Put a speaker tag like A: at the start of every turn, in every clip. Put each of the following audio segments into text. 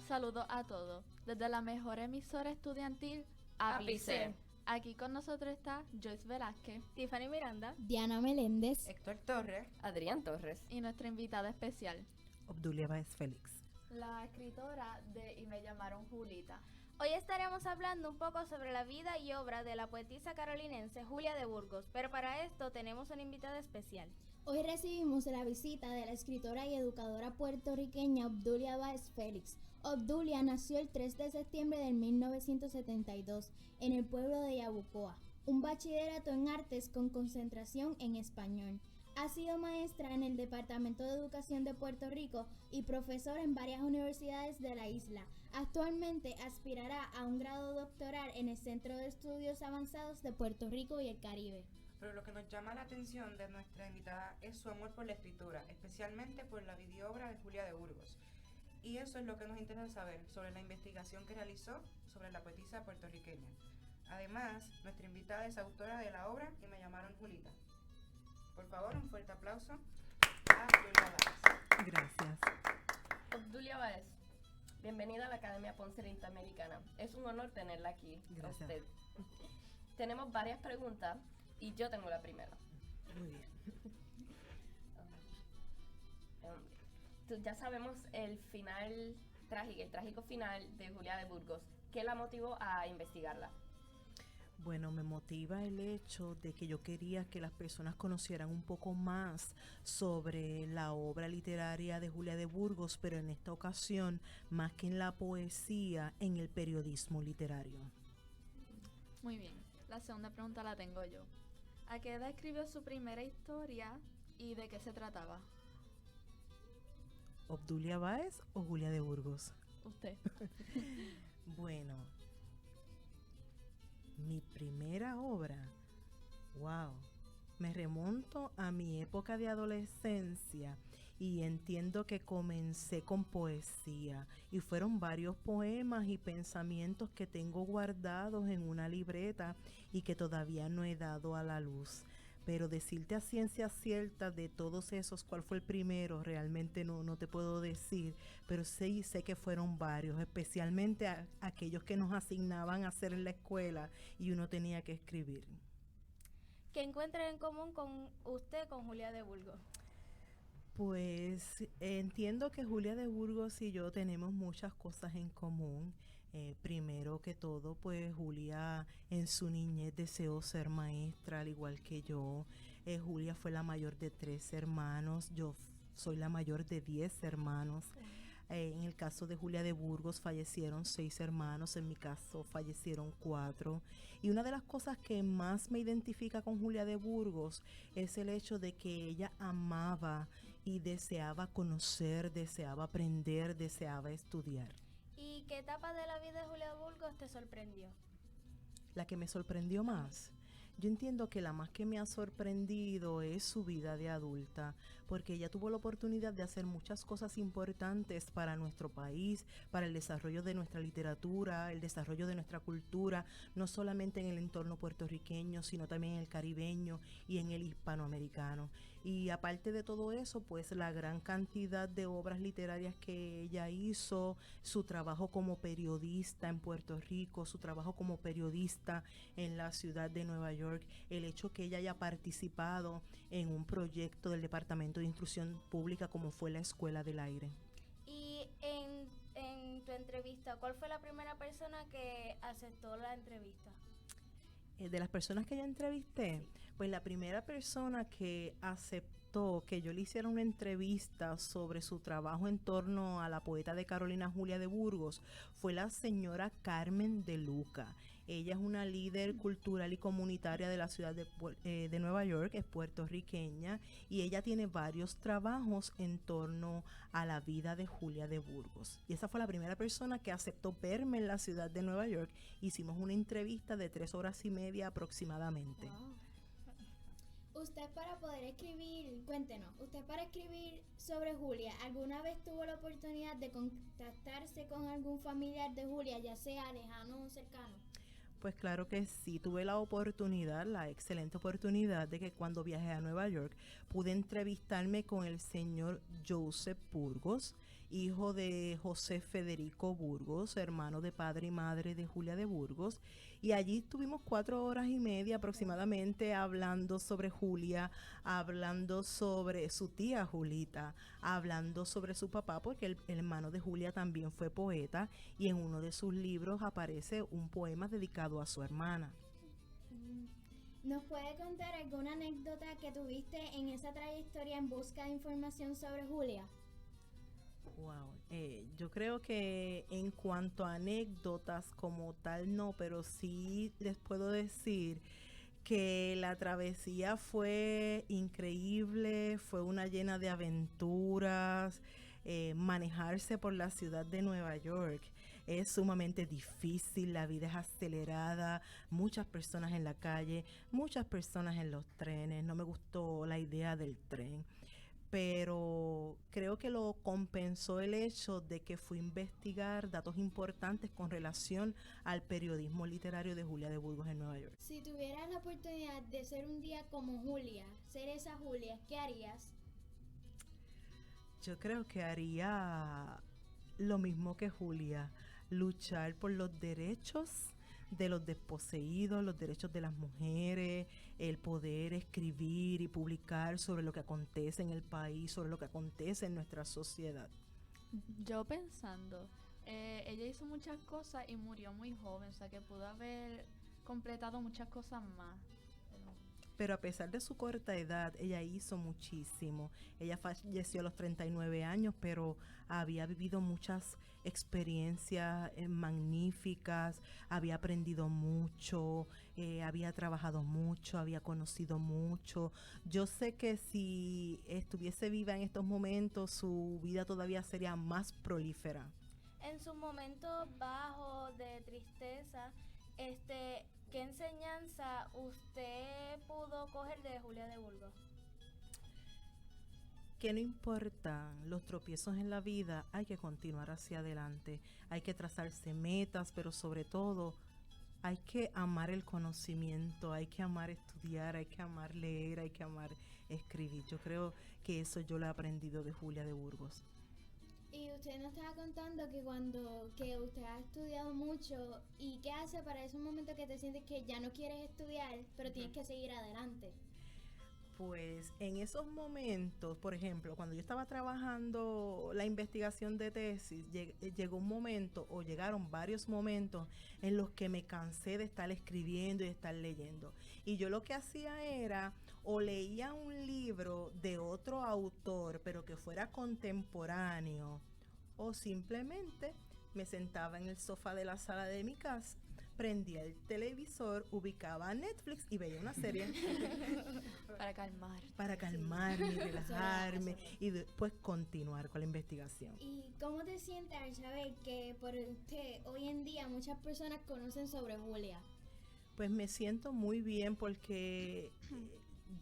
A: Saludos a todos, desde la mejor emisora estudiantil, Ápice. Aquí con nosotros está Joyce Velázquez,
B: Tiffany Miranda,
C: Diana Meléndez,
D: Héctor Torres,
E: Adrián Torres
A: y nuestra invitada especial,
F: Obdulia Báez Félix,
A: la escritora de Y me llamaron Julita.
B: Hoy estaremos hablando un poco sobre la vida y obra de la poetisa carolinense Julia de Burgos, pero para esto tenemos una invitada especial.
C: Hoy recibimos la visita de la escritora y educadora puertorriqueña Obdulia Báez Félix. Obdulia nació el 3 de septiembre de 1972 en el pueblo de Yabucoa, un bachillerato en artes con concentración en español. Ha sido maestra en el Departamento de Educación de Puerto Rico y profesora en varias universidades de la isla. Actualmente aspirará a un grado doctoral en el Centro de Estudios Avanzados de Puerto Rico y el Caribe.
D: pero lo que nos llama la atención de nuestra invitada es su amor por la escritura, especialmente por la videoobra de Julia de Burgos. Y eso es lo que nos interesa saber sobre la investigación que realizó sobre la poetisa puertorriqueña. Además, nuestra invitada es autora de la obra Y me llamaron Julita. Por favor, un fuerte aplauso a Julia Báez.
F: gracias.
E: Obdulia Báez, bienvenida a la Academia Ponce Interamericana. Es un honor tenerla aquí.
F: Gracias.
E: A usted. Tenemos varias preguntas y yo tengo la primera.
F: Muy bien.
E: Ya sabemos el trágico final de Julia de Burgos. ¿Qué la motivó a investigarla?
F: Bueno, me motiva el hecho de que yo quería que las personas conocieran un poco más sobre la obra literaria de Julia de Burgos, pero en esta ocasión, más que en la poesía, en el periodismo literario.
A: Muy bien, la segunda pregunta la tengo yo. ¿A qué edad escribió su primera historia y de qué se trataba?
F: ¿Obdulia Báez o Julia de Burgos?
A: Usted.
F: Bueno, mi primera obra, wow, me remonto a mi época de adolescencia y entiendo que comencé con poesía y fueron varios poemas y pensamientos que tengo guardados en una libreta y que todavía no he dado a la luz. Pero decirte a ciencia cierta de todos esos cuál fue el primero, realmente no te puedo decir, pero sí sé que fueron varios, especialmente aquellos que nos asignaban a hacer en la escuela y uno tenía que escribir.
B: ¿Qué encuentra en común con usted con Julia de Burgos?
F: Pues entiendo que Julia de Burgos y yo tenemos muchas cosas en común. Primero que todo, pues Julia en su niñez deseó ser maestra, al igual que yo. Julia fue la mayor de 3 hermanos, yo soy la mayor de 10 hermanos. En el caso de Julia de Burgos fallecieron 6 hermanos, en mi caso fallecieron 4. Y una de las cosas que más me identifica con Julia de Burgos es el hecho de que ella amaba y deseaba conocer, deseaba aprender, deseaba estudiar.
B: ¿Y qué etapa de la vida de Julia de Burgos te sorprendió?
F: La que me sorprendió más, yo entiendo que la más que me ha sorprendido es su vida de adulta, porque ella tuvo la oportunidad de hacer muchas cosas importantes para nuestro país, para el desarrollo de nuestra literatura, el desarrollo de nuestra cultura, no solamente en el entorno puertorriqueño, sino también en el caribeño y en el hispanoamericano. Y aparte de todo eso, pues la gran cantidad de obras literarias que ella hizo, su trabajo como periodista en Puerto Rico, su trabajo como periodista en la ciudad de Nueva York, el hecho que ella haya participado en un proyecto del Departamento de Instrucción Pública como fue la Escuela del Aire.
B: Y en tu entrevista, ¿cuál fue la primera persona que aceptó la entrevista?
F: De las personas que yo entrevisté, pues la primera persona que aceptó que yo le hiciera una entrevista sobre su trabajo en torno a la poeta de Carolina Julia de Burgos fue la señora Carmen de Luca. Ella es una líder cultural y comunitaria de la ciudad de Nueva York, es puertorriqueña, y ella tiene varios trabajos en torno a la vida de Julia de Burgos. Y esa fue la primera persona que aceptó verme en la ciudad de Nueva York. Hicimos una entrevista de 3 horas y media aproximadamente.
B: Wow.
C: Usted para poder escribir, cuéntenos, usted para escribir sobre Julia, ¿alguna vez tuvo la oportunidad de contactarse con algún familiar de Julia, ya sea lejano o cercano?
F: Pues claro que sí, tuve la oportunidad, la excelente oportunidad de que cuando viajé a Nueva York pude entrevistarme con el señor Joseph Burgos hijo de José Federico Burgos, hermano de padre y madre de Julia de Burgos. Y allí estuvimos 4 horas y media aproximadamente hablando sobre Julia, hablando sobre su tía Julita, hablando sobre su papá, porque el hermano de Julia también fue poeta y en uno de sus libros aparece un poema dedicado a su hermana.
C: ¿Nos puede contar alguna anécdota que tuviste en esa trayectoria en busca de información sobre Julia?
F: Wow, yo creo que en cuanto a anécdotas como tal no, pero sí les puedo decir que la travesía fue increíble, fue una llena de aventuras, manejarse por la ciudad de Nueva York es sumamente difícil, la vida es acelerada, muchas personas en la calle, muchas personas en los trenes, no me gustó la idea del tren, pero creo que lo compensó el hecho de que fui a investigar datos importantes con relación al periodismo literario de Julia de Burgos en Nueva York.
C: Si tuvieras la oportunidad de ser un día como Julia, ser esa Julia, ¿qué harías?
F: Yo creo que haría lo mismo que Julia, luchar por los derechos de los desposeídos, los derechos de las mujeres, el poder escribir y publicar sobre lo que acontece en el país, sobre lo que acontece en nuestra sociedad.
A: Yo pensando, ella hizo muchas cosas y murió muy joven, o sea que pudo haber completado muchas cosas más.
F: Pero a pesar de su corta edad, ella hizo muchísimo. Ella falleció a los 39 años, pero había vivido muchas experiencias magníficas, había aprendido mucho, había trabajado mucho, había conocido mucho. Yo sé que si estuviese viva en estos momentos, su vida todavía sería más prolífera.
B: En sus momentos bajos de tristeza, ¿qué enseñanza usted pudo coger de Julia de Burgos?
F: Que no importan los tropiezos en la vida, hay que continuar hacia adelante, hay que trazarse metas, pero sobre todo hay que amar el conocimiento, hay que amar estudiar, hay que amar leer, hay que amar escribir. Yo creo que eso yo lo he aprendido de Julia de Burgos.
C: Y usted nos estaba contando que usted ha estudiado mucho y qué hace para esos momentos que te sientes que ya no quieres estudiar, pero tienes que seguir adelante.
F: Pues en esos momentos, por ejemplo, cuando yo estaba trabajando la investigación de tesis, llegó un momento o llegaron varios momentos en los que me cansé de estar escribiendo y de estar leyendo. Y yo lo que hacía era o leía un libro de otro autor, pero que fuera contemporáneo, o simplemente me sentaba en el sofá de la sala de mi casa, prendía el televisor, ubicaba Netflix y veía una serie.
A: Para calmar.
F: Para calmarme, relajarme y después continuar con la investigación.
C: ¿Y cómo te sientes al saber que por usted hoy en día muchas personas conocen sobre Julia?
F: Pues me siento muy bien porque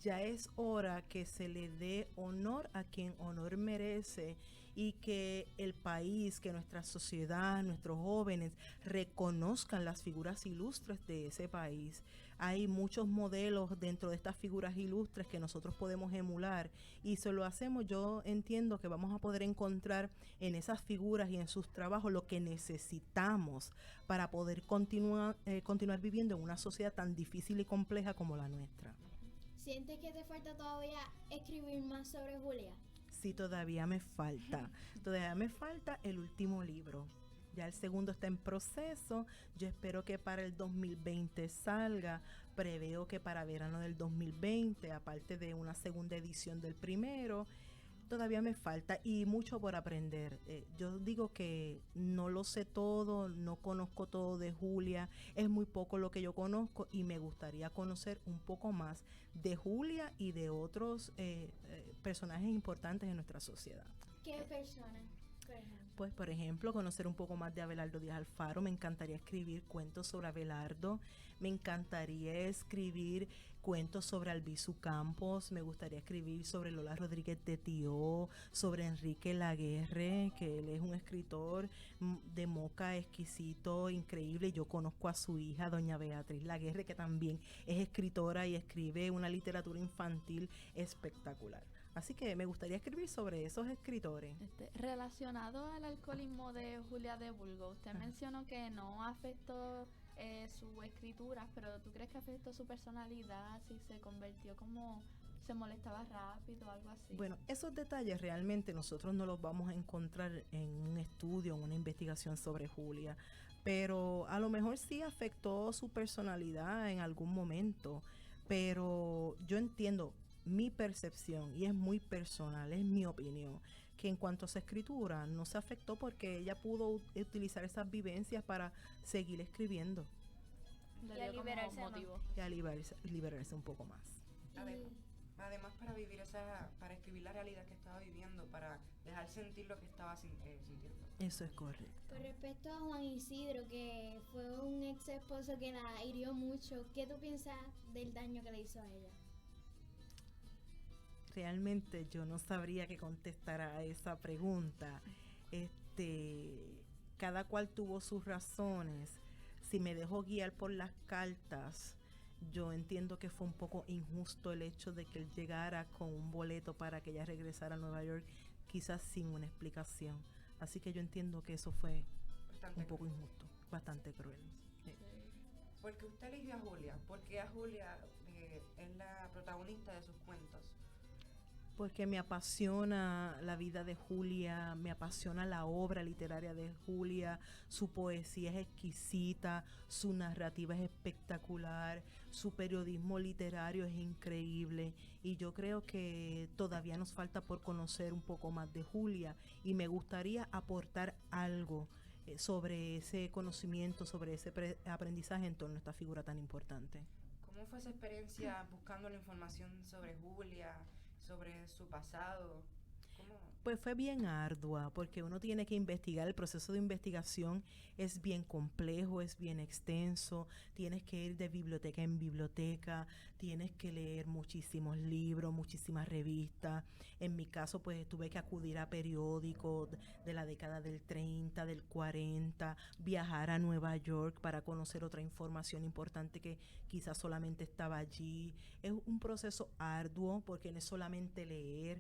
F: ya es hora que se le dé honor a quien honor merece y que el país, que nuestra sociedad, nuestros jóvenes reconozcan las figuras ilustres de ese país. Hay muchos modelos dentro de estas figuras ilustres que nosotros podemos emular y si lo hacemos, yo entiendo que vamos a poder encontrar en esas figuras y en sus trabajos lo que necesitamos para poder continuar viviendo en una sociedad tan difícil y compleja como la nuestra.
C: ¿Sientes que te falta todavía escribir más sobre Julia?
F: Sí, todavía me falta el último libro. Ya el segundo está en proceso. Yo espero que para el 2020 salga. Preveo que para verano del 2020, aparte de una segunda edición del primero, todavía me falta y mucho por aprender. Yo digo que no lo sé todo, no conozco todo de Julia, es muy poco lo que yo conozco y me gustaría conocer un poco más de Julia y de otros personajes importantes en nuestra sociedad.
C: ¿Qué personas, por ejemplo?
F: Pues, por ejemplo, conocer un poco más de Abelardo Díaz Alfaro. Me encantaría escribir cuentos sobre Abelardo. Me encantaría escribir cuentos sobre Albizu Campos. Me gustaría escribir sobre Lola Rodríguez de Tio, sobre Enrique Laguerre, que él es un escritor de Moca exquisito, increíble. Yo conozco a su hija, doña Beatriz Laguerre, que también es escritora y escribe una literatura infantil espectacular. Así que me gustaría escribir sobre esos escritores.
A: Relacionado al alcoholismo de Julia de Burgos, usted
F: Ajá.
A: mencionó que no afectó su escritura, pero ¿tú crees que afectó su personalidad? Si se convirtió como, se molestaba rápido o algo así.
F: Bueno, esos detalles realmente nosotros no los vamos a encontrar en un estudio, en una investigación sobre Julia, pero a lo mejor sí afectó su personalidad en algún momento, pero yo entiendo mi percepción y es muy personal, es mi opinión, que en cuanto a su escritura no se afectó porque ella pudo utilizar esas vivencias para seguir escribiendo
A: Le
B: y a
A: dio como
B: liberarse más.
A: motivo.
F: y a liberarse un poco más.
D: Además para escribir la realidad que estaba viviendo, para dejar sentir lo que estaba sintiendo.
F: Eso es correcto.
C: Con respecto a Juan Isidro, que fue un ex esposo que la hirió mucho, ¿qué tú piensas del daño que le hizo a ella?
F: Realmente yo no sabría qué contestar a esa pregunta. Cada cual tuvo sus razones. Si me dejó guiar por las cartas, yo entiendo que fue un poco injusto el hecho de que él llegara con un boleto para que ella regresara a Nueva York, quizás sin una explicación. Así que yo entiendo que eso fue
D: Bastante
F: un poco
D: cruel.
F: injusto, bastante cruel.
D: Porque usted eligió a Julia, porque a Julia es la protagonista de sus cuentos.
F: Porque me apasiona la vida de Julia, me apasiona la obra literaria de Julia, su poesía es exquisita, su narrativa es espectacular, su periodismo literario es increíble y yo creo que todavía nos falta por conocer un poco más de Julia y me gustaría aportar algo sobre ese conocimiento, sobre ese aprendizaje en torno a esta figura tan importante.
D: ¿Cómo fue esa experiencia buscando la información sobre Julia, sobre su pasado? ¿Cómo?
F: Pues fue bien ardua, porque uno tiene que investigar, el proceso de investigación es bien complejo, es bien extenso, tienes que ir de biblioteca en biblioteca, tienes que leer muchísimos libros, muchísimas revistas. En mi caso, pues tuve que acudir a periódicos de la década del 30, del 40, viajar a Nueva York para conocer otra información importante que quizás solamente estaba allí. Es un proceso arduo porque no es solamente leer,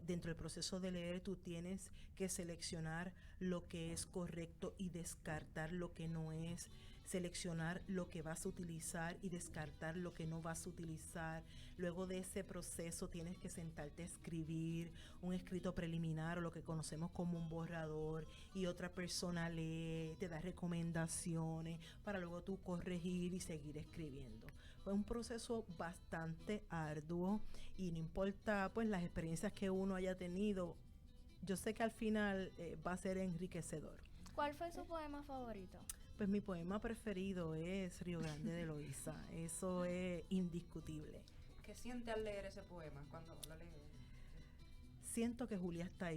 F: dentro del proceso de leer tú tienes que seleccionar lo que es correcto y descartar lo que no es, seleccionar lo que vas a utilizar y descartar lo que no vas a utilizar. Luego de ese proceso tienes que sentarte a escribir un escrito preliminar o lo que conocemos como un borrador y otra persona lee, te da recomendaciones para luego tú corregir y seguir escribiendo. Fue un proceso bastante arduo y no importa pues las experiencias que uno haya tenido, yo sé que al final va a ser enriquecedor.
B: ¿Cuál fue su poema favorito?
F: Pues mi poema preferido es Río Grande de Loíza, eso es indiscutible.
D: ¿Qué siente al leer ese poema cuando lo lee?
F: Siento que Julia está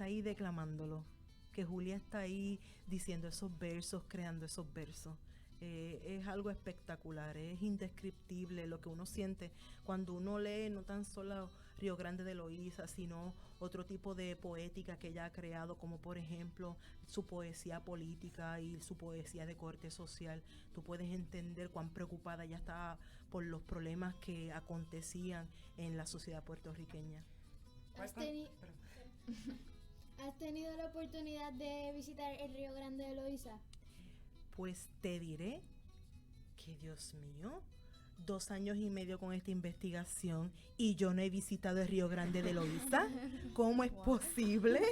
F: ahí declamándolo, que Julia está ahí diciendo esos versos, creando esos versos. Es algo espectacular, es indescriptible lo que uno siente cuando uno lee no tan solo Río Grande de Loíza, sino otro tipo de poética que ella ha creado, como por ejemplo su poesía política y su poesía de corte social. Tú puedes entender cuán preocupada ella estaba por los problemas que acontecían en la sociedad puertorriqueña.
C: ¿Has tenido la oportunidad de visitar el Río Grande de Loíza?
F: Pues te diré que, Dios mío, 2 años y medio con esta investigación y yo no he visitado el Río Grande de Loíza. ¿Cómo es posible?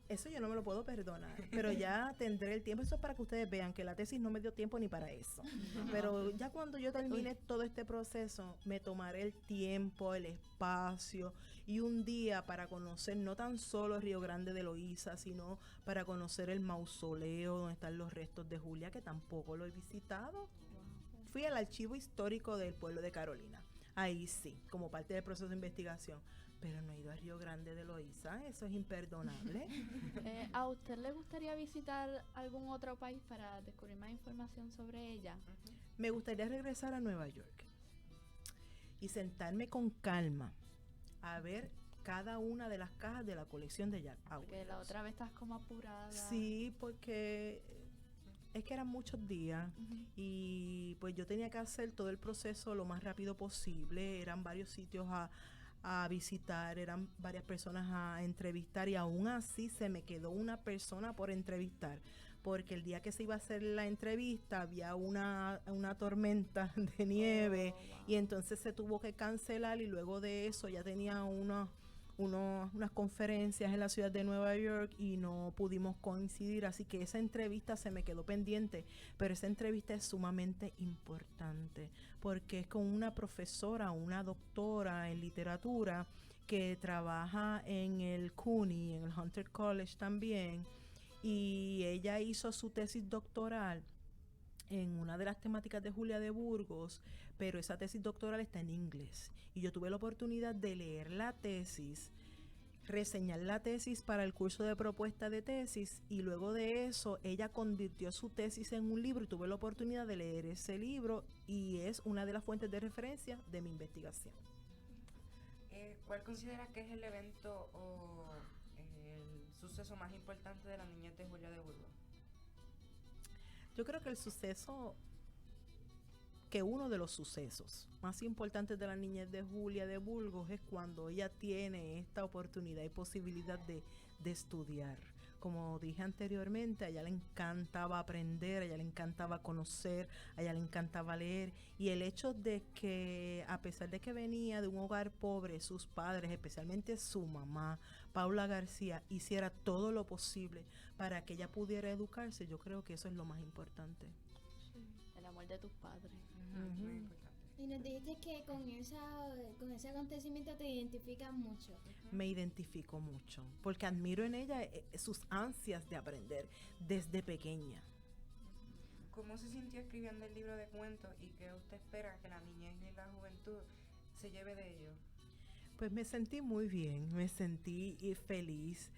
F: Eso yo no me lo puedo perdonar, pero ya tendré el tiempo. Eso es para que ustedes vean que la tesis no me dio tiempo ni para eso. Pero ya cuando yo termine todo este proceso, me tomaré el tiempo, el espacio y un día para conocer no tan solo Río Grande de Loíza, sino para conocer el mausoleo donde están los restos de Julia, que tampoco lo he visitado. Fui al archivo histórico del pueblo de Carolina. Ahí sí, como parte del proceso de investigación. Pero no he ido a Río Grande de Loíza, eso es imperdonable.
A: ¿A usted le gustaría visitar algún otro país para descubrir más información sobre ella?
F: Me gustaría regresar a Nueva York y sentarme con calma a ver cada una de las cajas de la colección de Jack
A: Porque
F: Auerbach.
A: la otra vez estás como apurada.
F: Sí, porque Es que eran muchos días y pues yo tenía que hacer todo el proceso lo más rápido posible. Eran varios sitios a visitar, eran varias personas a entrevistar y aún así se me quedó una persona por entrevistar, porque el día que se iba a hacer la entrevista había una tormenta de nieve y entonces se tuvo que cancelar y luego de eso ya tenía unas conferencias en la ciudad de Nueva York y no pudimos coincidir, así que esa entrevista se me quedó pendiente, pero esa entrevista es sumamente importante porque es con una profesora, una doctora en literatura que trabaja en el CUNY, en el Hunter College también, y ella hizo su tesis doctoral en una de las temáticas de Julia de Burgos, pero esa tesis doctoral está en inglés. Y yo tuve la oportunidad de leer la tesis, reseñar la tesis para el curso de propuesta de tesis, y luego de eso ella convirtió su tesis en un libro y tuve la oportunidad de leer ese libro y es una de las fuentes de referencia de mi investigación.
D: ¿Cuál considera que es el evento o el suceso más importante de la niñez de Julia de Burgos?
F: Yo creo que uno de los sucesos más importantes de la niñez de Julia de Burgos es cuando ella tiene esta oportunidad y posibilidad de estudiar. Como dije anteriormente, a ella le encantaba aprender, a ella le encantaba conocer, a ella le encantaba leer, y el hecho de que, a pesar de que venía de un hogar pobre, sus padres, especialmente su mamá, Paula García, hiciera todo lo posible para que ella pudiera educarse, yo creo que eso es lo más importante.
A: El amor de tus padres.
D: Muy importante.
C: Y nos dijiste que con ese acontecimiento te identificas mucho.
F: Me identifico mucho, porque admiro en ella sus ansias de aprender desde pequeña.
D: ¿Cómo se sintió escribiendo el libro de cuentos y qué usted espera que la niñez y la juventud se lleve de ello?
F: Pues me sentí muy bien, me sentí feliz.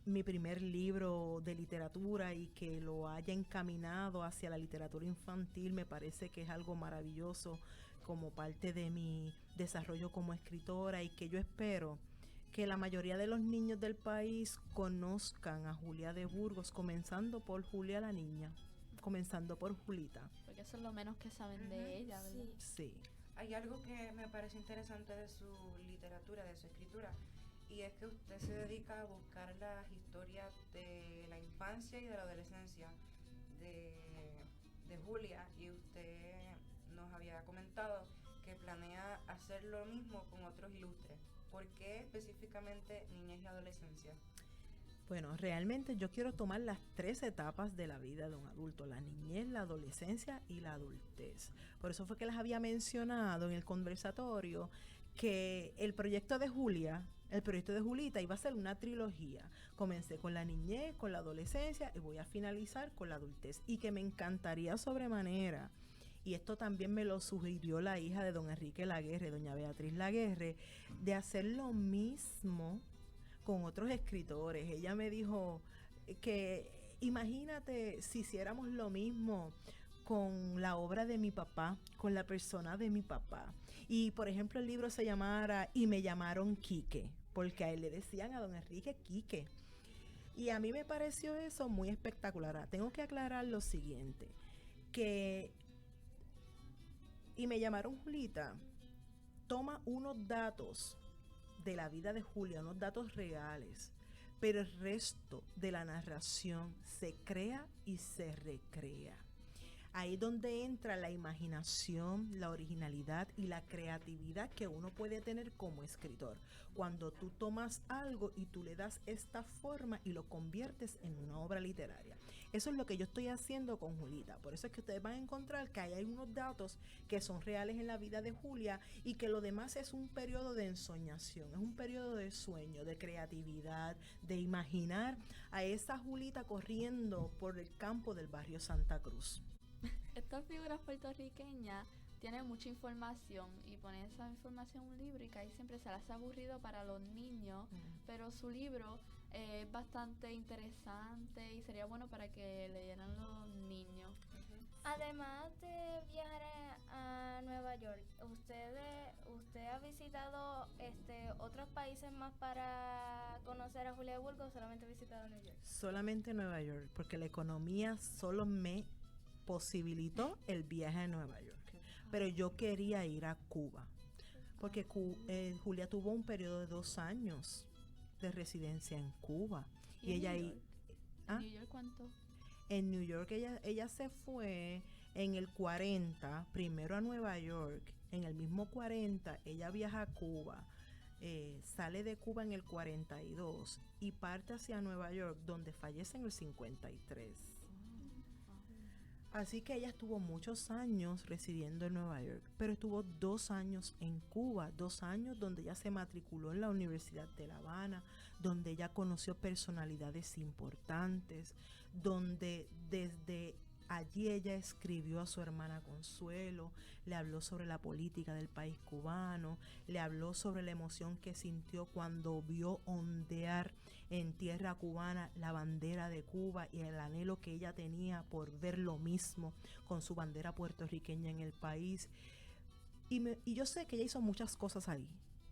F: Mi primer libro de literatura y que lo haya encaminado hacia la literatura infantil me parece que es algo maravilloso como parte de mi desarrollo como escritora, y que yo espero que la mayoría de los niños del país conozcan a Julia de Burgos, comenzando por Julia la niña, comenzando por Julita.
A: Porque eso es lo menos que saben de ella, ¿verdad?
F: Sí.
D: Hay algo que me parece interesante de su literatura, de su escritura, y es que usted se dedica a buscar las historias de la infancia y de la adolescencia de Julia, y usted nos había comentado que planea hacer lo mismo con otros ilustres. ¿Por qué específicamente niñez y adolescencia?
F: Bueno, realmente yo quiero tomar las 3 etapas de la vida de un adulto: la niñez, la adolescencia y la adultez. Por eso fue que les había mencionado en el conversatorio que el proyecto de Julita iba a ser una trilogía. Comencé con la niñez, con la adolescencia y voy a finalizar con la adultez. Y que me encantaría sobremanera, y esto también me lo sugirió la hija de don Enrique Laguerre, doña Beatriz Laguerre, de hacer lo mismo con otros escritores. Ella me dijo que imagínate si hiciéramos lo mismo con la obra de mi papá, con la persona de mi papá. Y por ejemplo el libro se llamara Y me llamaron Quique, porque a él le decían, a don Enrique, Quique. Y a mí me pareció eso muy espectacular. Ahora, tengo que aclarar lo siguiente, que Y me llamaron Julita toma unos datos de la vida de Julia, unos datos reales, pero el resto de la narración se crea y se recrea. Ahí es donde entra la imaginación, la originalidad y la creatividad que uno puede tener como escritor. Cuando tú tomas algo y tú le das esta forma y lo conviertes en una obra literaria. Eso es lo que yo estoy haciendo con Julita. Por eso es que ustedes van a encontrar que hay unos datos que son reales en la vida de Julia y que lo demás es un periodo de ensoñación, es un periodo de sueño, de creatividad, de imaginar a esa Julita corriendo por el campo del barrio Santa Cruz.
A: Estas figuras puertorriqueñas tienen mucha información y poner esa información en un libro y que ahí siempre se las ha aburrido para los niños, pero su libro Es bastante interesante y sería bueno para que leyeran los niños.
B: Además de viajar a Nueva York, ¿usted ha visitado otros países más para conocer a Julia de Burgos o solamente ha visitado Nueva York?
F: Solamente Nueva York, porque la economía solo me posibilitó el viaje a Nueva York. Pero yo quería ir a Cuba, porque Julia tuvo un periodo de 2 años de residencia en Cuba.
A: ¿Y
F: ella
A: en
F: ahí...
A: New York?
F: ¿Ah?
A: ¿En New York cuánto?
F: En New York ella se fue en el 40, primero a Nueva York. En el mismo 40 ella viaja a Cuba, sale de Cuba en el 42 y parte hacia Nueva York, donde fallece en el 53. Así que ella estuvo muchos años residiendo en Nueva York, pero estuvo 2 años en Cuba, 2 años donde ella se matriculó en la Universidad de La Habana, donde ella conoció personalidades importantes, donde desde allí ella escribió a su hermana Consuelo, le habló sobre la política del país cubano, le habló sobre la emoción que sintió cuando vio ondear en tierra cubana la bandera de Cuba y el anhelo que ella tenía por ver lo mismo con su bandera puertorriqueña en el país. Y yo sé que ella hizo muchas cosas ahí.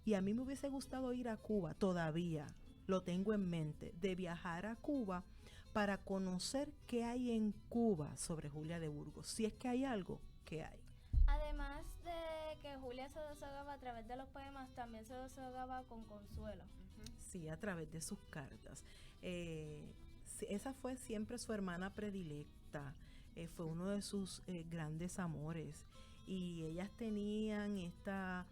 F: Y a mí me hubiese gustado ir a Cuba, todavía lo tengo en mente, de viajar a Cuba para conocer qué hay en Cuba sobre Julia de Burgos, si es que hay algo, ¿qué hay?
B: Además de que Julia se desahogaba a través de los poemas, también se desahogaba con Consuelo.
F: Sí, a través de sus cartas. Esa fue siempre su hermana predilecta, fue uno de sus grandes amores, y ellas tenían esta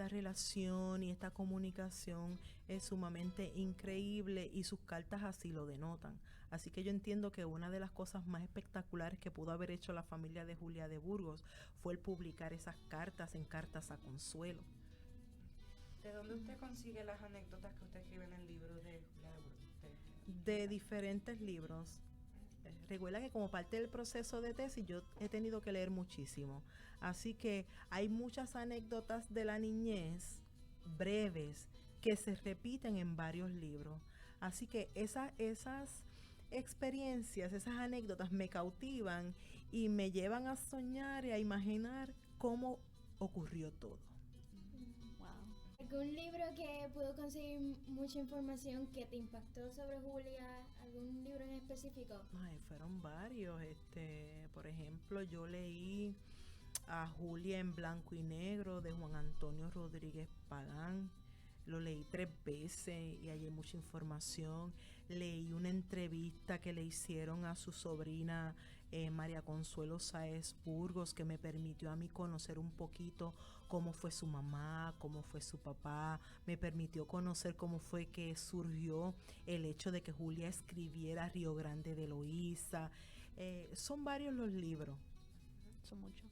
F: relación y esta comunicación es sumamente increíble y sus cartas así lo denotan. Así que yo entiendo que una de las cosas más espectaculares que pudo haber hecho la familia de Julia de Burgos fue el publicar esas cartas en Cartas a Consuelo.
D: ¿De dónde usted consigue las anécdotas que usted escribe en el libro de Julia de Burgos?
F: De diferentes libros. Recuerda que como parte del proceso de tesis yo he tenido que leer muchísimo. Así que hay muchas anécdotas de la niñez breves que se repiten en varios libros. Así que esas experiencias, esas anécdotas me cautivan y me llevan a soñar y a imaginar cómo ocurrió todo.
A: Wow.
C: ¿Algún libro que pudo conseguir mucha información que te impactó sobre Julia? ¿Algún libro en específico?
F: Ay, fueron varios. Por ejemplo, yo leí a Julia en blanco y negro de Juan Antonio Rodríguez Pagán. Lo leí 3 veces y hay mucha información. Leí una entrevista que le hicieron a su sobrina María Consuelo Sáez Burgos, que me permitió a mí conocer un poquito cómo fue su mamá, cómo fue su papá, me permitió conocer cómo fue que surgió el hecho de que Julia escribiera Río Grande de Loíza. Son varios los libros.
A: Son muchos.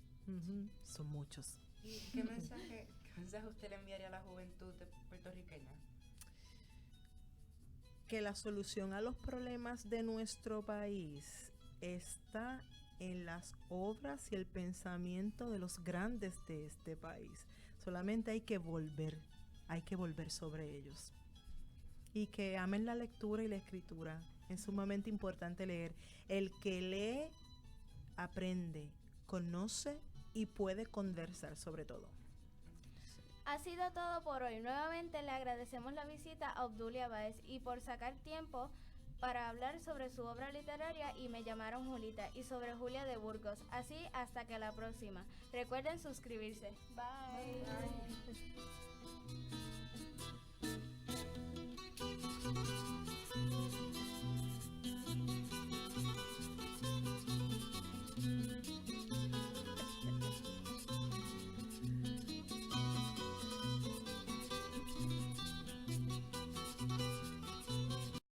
F: Son muchos.
D: ¿Y qué mensaje usted le enviaría a la juventud puertorriqueña?
F: Que la solución a los problemas de nuestro país está en las obras y el pensamiento de los grandes de este país. Solamente hay que volver sobre ellos. Y que amen la lectura y la escritura. Es sumamente importante leer. El que lee, aprende, conoce y puede conversar sobre todo.
B: Ha sido todo por hoy. Nuevamente le agradecemos la visita a Obdulia Báez y por sacar tiempo para hablar sobre su obra literaria Y me llamaron Julita y sobre Julia de Burgos. Así hasta que la próxima. Recuerden suscribirse. Bye.
D: Bye.